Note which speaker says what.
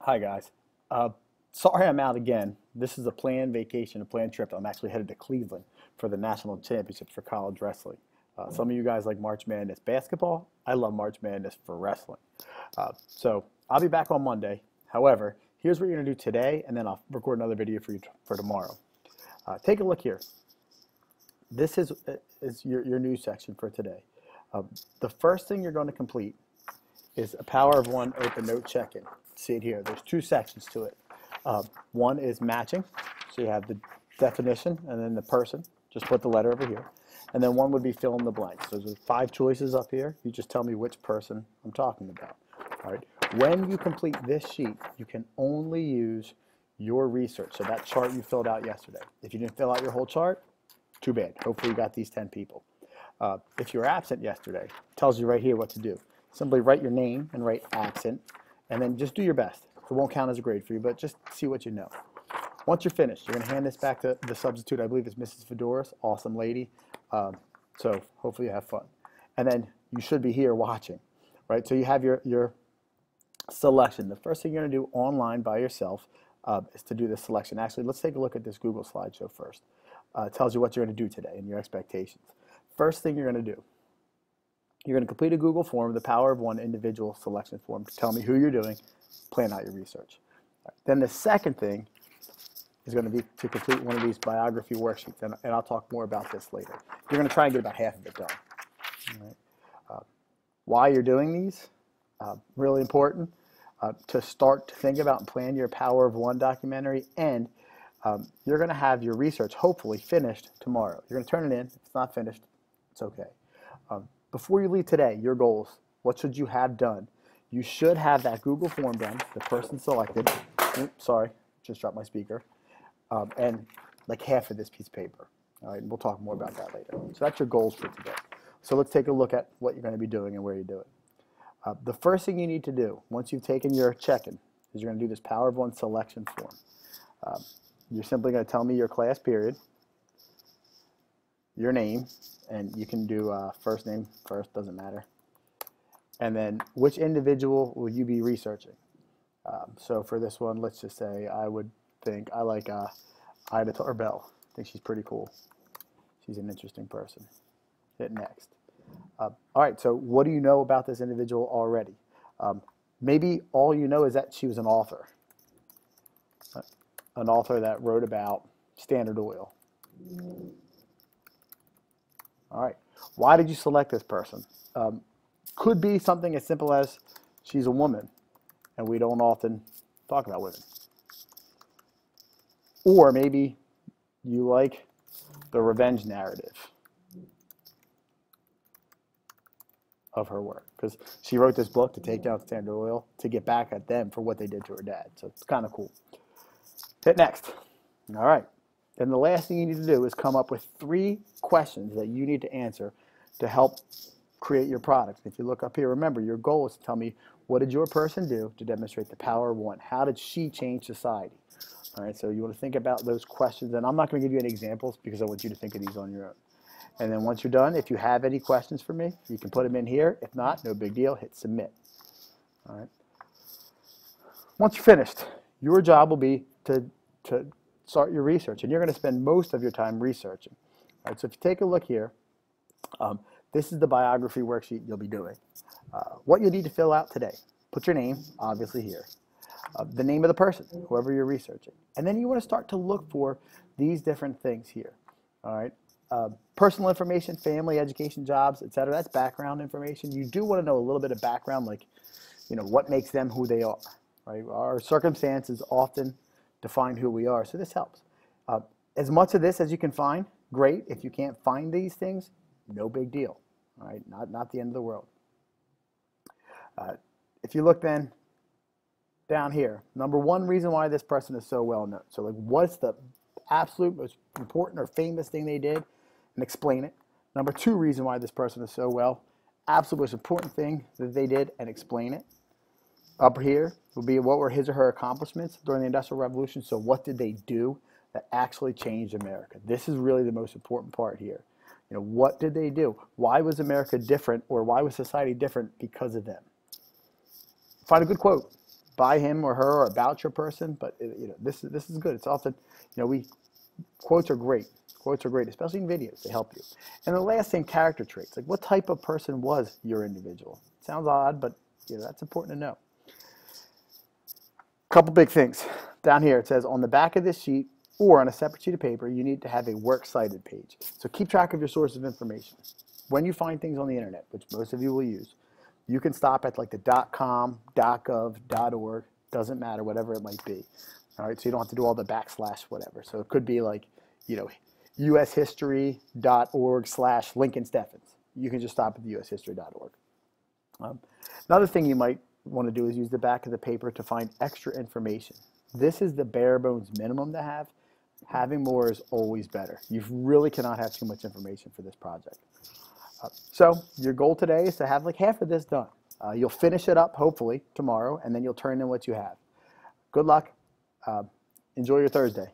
Speaker 1: Hi guys. Uh, Sorry I'm out again. This is a planned vacation, a planned trip. I'm actually headed to Cleveland for the national championships for college wrestling. Some of you guys like March Madness basketball. I love March Madness for wrestling. So I'll be back on Monday. However, here's what you're gonna do today, and then I'll record another video for you for tomorrow. Take a look here. This is your news section for today. The first thing you're going to complete is a Power of One open note check-in. See it here. There's two sections to it. One is matching, so you have the definition and then the person. Just put the letter over here. And then one would be fill in the blanks. So there's 5 choices up here. You just tell me which person I'm talking about. All right. When you complete this sheet, you can only use your research. So that chart you filled out yesterday. If you didn't fill out your whole chart, too bad. Hopefully you got these 10 people. If you were absent yesterday, it tells you right here what to do. Simply write your name and write absent, and then just do your best. It won't count as a grade for you, but just see what you know. Once you're finished, you're going to hand this back to the substitute. I believe it's Mrs. Fedoris, awesome lady. So hopefully you have fun. And then you should be here watching, right? So you have your selection. The first thing you're going to do online by yourself is to do this selection. Actually, let's take a look at this Google slideshow first. It tells you what you're going to do today and your expectations. First thing you're going to do, you're going to complete a Google form, the Power of One individual selection form, to tell me who you're doing, plan out your research. Then the second thing is going to be to complete one of these biography worksheets, and I'll talk more about this later. You're going to try and get about half of it done. All right. Why you're doing these, really important, to start to think about and plan your Power of One documentary, and you're going to have your research hopefully finished tomorrow. You're going to turn it in. If it's not finished, it's okay. Before you leave today, your goals, what should you have done? You should have that Google form done, the person selected. Oops, sorry, just dropped my speaker. And like half of this piece of paper. All right, and we'll talk more about that later. So that's your goals for today. So let's take a look at what you're going to be doing and where you do it. The first thing you need to do, once you've taken your check-in, is you're going to do this Power of One selection form. You're simply going to tell me your class period, your name, and you can do first name first, doesn't matter. And then which individual will you be researching? So for this one, let's just say I like Ida Tarbell. I think she's pretty cool. She's an interesting person. Hit next. All right, so what do you know about this individual already? Maybe all you know is that she was an author that wrote about Standard Oil. All right, why did you select this person? Could be something as simple as she's a woman, and we don't often talk about women. Or maybe you like the revenge narrative of her work, because she wrote this book to take down Standard Oil to get back at them for what they did to her dad. So it's kind of cool. Hit next. All right. And the last thing you need to do is come up with 3 questions that you need to answer to help create your product. If you look up here, remember, your goal is to tell me, what did your person do to demonstrate the Power of One? How did she change society? All right, so you want to think about those questions, and I'm not going to give you any examples because I want you to think of these on your own. And then once you're done, if you have any questions for me, you can put them in here. If not, no big deal, hit submit. All right. Once you're finished, your job will be to start your research, and you're going to spend most of your time researching. All right, so if you take a look here, this is the biography worksheet you'll be doing. What you need to fill out today, put your name, obviously here, the name of the person, whoever you're researching. And then you want to start to look for these different things here. All right, personal information, family, education, jobs, etc. That's background information. You do want to know a little bit of background, like, you know, what makes them who they are. Right? Our circumstances often define who we are, so this helps. As much of this as you can find, great. If you can't find these things, no big deal. All right, not the end of the world. If you look then down here, number 1 reason why this person is so well known. So like, what's the absolute most important or famous thing they did, and explain it. Number 2 reason why this person is so well, absolute most important thing that they did, and explain it. Up here will be what were his or her accomplishments during the Industrial Revolution. So what did they do that actually changed America? This is really the most important part here. You know, what did they do? Why was America different, or why was society different because of them? Find a good quote. by him or her or about your person, but this is good. It's often, quotes are great. Quotes are great, especially in videos. They help you. And the last thing, character traits. Like, what type of person was your individual? Sounds odd, but that's important to know. Couple big things. Down here it says on the back of this sheet or on a separate sheet of paper, you need to have a works cited page. So keep track of your source of information. When you find things on the internet, which most of you will use, you can stop at like the .com, .gov, .org, doesn't matter, whatever it might be. All right, so you don't have to do all the backslash whatever. So it could be like, ushistory.org/Lincoln Steffens. You can just stop at the ushistory.org. Another thing you might want to do is use the back of the paper to find extra information. This is the bare bones minimum to have. Having more is always better. You really cannot have too much information for this project. So your goal today is to have like half of this done. You'll finish it up hopefully tomorrow, and then you'll turn in what you have. Good luck. Enjoy your Thursday.